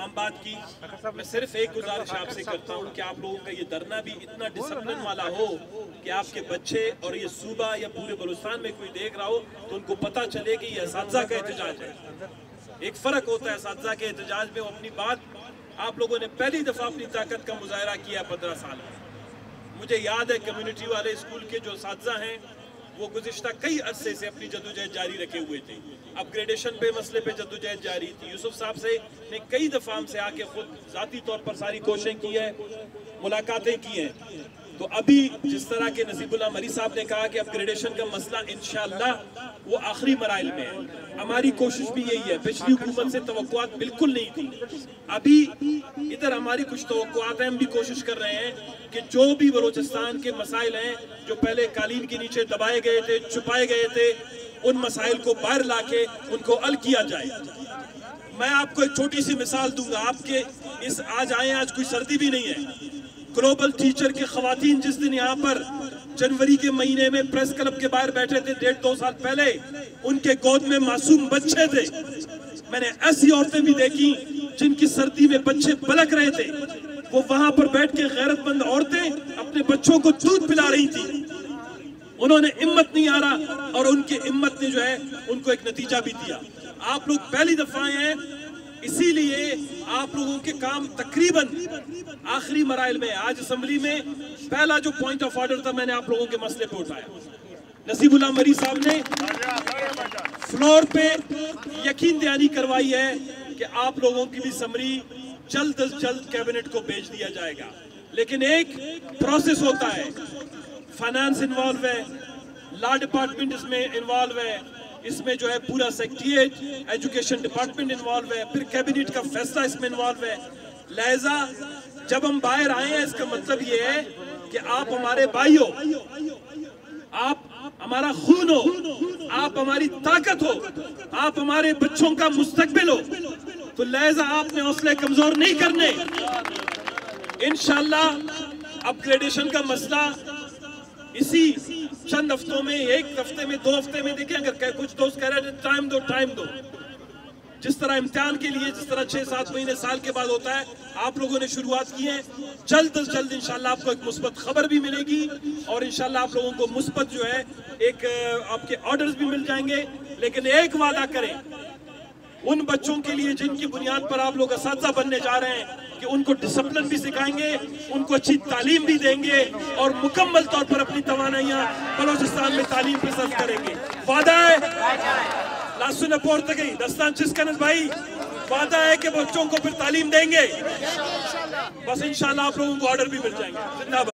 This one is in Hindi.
तमाम बात की। मैं सिर्फ एक गुजारिश आपसे करता हूँ कि आप लोगों का ये धरना भी इतना डिसिप्लिन वाला हो कि आपके बच्चे और ये सूबा या पूरे बलूचिस्तान में कोई देख रहा हो तो उनको पता चले कि ये असातिज़ा का एहतजाज है। एक फ़र्क होता है असातिज़ा के एहतजाज में, वो अपनी बात आप लोगों ने पहली दफ़ा अपनी ताकत का मुजाहरा किया 15 साल में। मुझे याद है कम्युनिटी वाले स्कूल के जो असातिज़ा हैं वो गुज़िश्ता कई अरसे से अपनी जद्दोजहद जारी रखे हुए थे। अपग्रेडेशन पे मसले पे जद्दोजहद जारी थी। यूसुफ साहब से ने कई दफ़ा हमसे आके खुद ज़ाती तौर पर सारी कोशिशें की है, मुलाकातें की हैं। तो अभी जिस तरह के नसीबुल्लाह मरी साहब ने कहा कि अपग्रेडेशन का मसला इंशाअल्लाह वो आखिरी मराइल में है। हमारी कोशिश भी यही है। पिछली हुकूमत से तवक्कुआत बिल्कुल नहीं थी, अभी इधर हमारी कुछ तवक्कुआत हैं। हम भी कोशिश कर रहे हैं कि जो भी बलूचिस्तान के मसाइल हैं जो पहले कालीन के नीचे दबाए गए थे, छुपाए गए थे, उन मसाइल को बाहर लाके उनको हल किया जाए। मैं आपको एक छोटी सी मिसाल दूंगा। आपके इस आज आए, आज कोई सर्दी भी नहीं है। ग्लोबल टीचर के खवातीन जिस दिन यहाँ पर जनवरी के महीने में प्रेस क्लब के बाहर बैठे थे 1.5-2 साल पहले, उनके गोद में मासूम बच्चे थे। मैंने ऐसी औरतें भी देखी जिनकी सर्दी में बच्चे पलक रहे थे। वो वहां पर बैठ के गैरतमंद औरतें अपने बच्चों को दूध पिला रही थी। उन्होंने हिम्मत नहीं हारा और उनकी हिम्मत ने जो है उनको एक नतीजा भी दिया। आप लोग पहली दफा आए हैं, इसीलिए आप लोगों के काम तकरीबन आखिरी मराइल में। आज असेंबली में पहला जो पॉइंट ऑफ ऑर्डर था मैंने आप लोगों के मसले पे उठाया। नसीबुल्लाह मरी साहब ने फ्लोर पे यकीन दहानी करवाई है कि आप लोगों की भी समरी जल्द अज जल्द कैबिनेट को भेज दिया जाएगा। लेकिन एक प्रोसेस होता है, फाइनेंस इन्वॉल्व है, लॉ डिपार्टमेंट इसमें इन्वॉल्व है, इसमें जो है पूरा सेक्रेटेरिएट, एजुकेशन डिपार्टमेंट इन्वॉल्व है, फिर कैबिनेट का फैसला इसमें इन्वॉल्व है। लिहाजा जब हम बाहर आए हैं इसका मतलब ये है कि आप हमारे भाई हो, आप हमारा खून हो, आप हमारी ताकत हो, आप हमारे बच्चों का मुस्तकबिल हो। तो लिहाजा आपने हौसले कमजोर नहीं करने। इंशाअल्लाह अपग्रेडेशन का मसला इसी चंद हफ्तों में, एक हफ्ते में, 2 हफ्ते में, देखें अगर कुछ दोस्त कह रहे हैं टाइम दो। जिस तरह इम्तिहान के लिए जिस तरह 6-7 महीने साल के बाद होता है, आप लोगों ने शुरुआत की है। जल्द से जल्द इंशाल्लाह आपको एक मुस्बत खबर भी मिलेगी और इंशाल्लाह आप लोगों को मुस्बत जो है एक आपके ऑर्डर्स भी मिल जाएंगे। लेकिन एक वादा करें उन बच्चों के लिए जिनकी बुनियाद पर आप लोग असातिज़ा बनने जा रहे हैं कि उनको डिसिप्लिन भी सिखाएंगे, उनको अच्छी तालीम भी देंगे और मुकम्मल तौर पर अपनी तवानाइयाँ बलूचिस्तान में तालीम पे सर्व करेंगे। वादा है लासुन पोर्त गई दस्तान चिस्कनस भाई, वादा है कि बच्चों को फिर तालीम देंगे। बस इंशाल्लाह आप लोगों को ऑर्डर भी मिल जाएंगे। जिंदाबाद।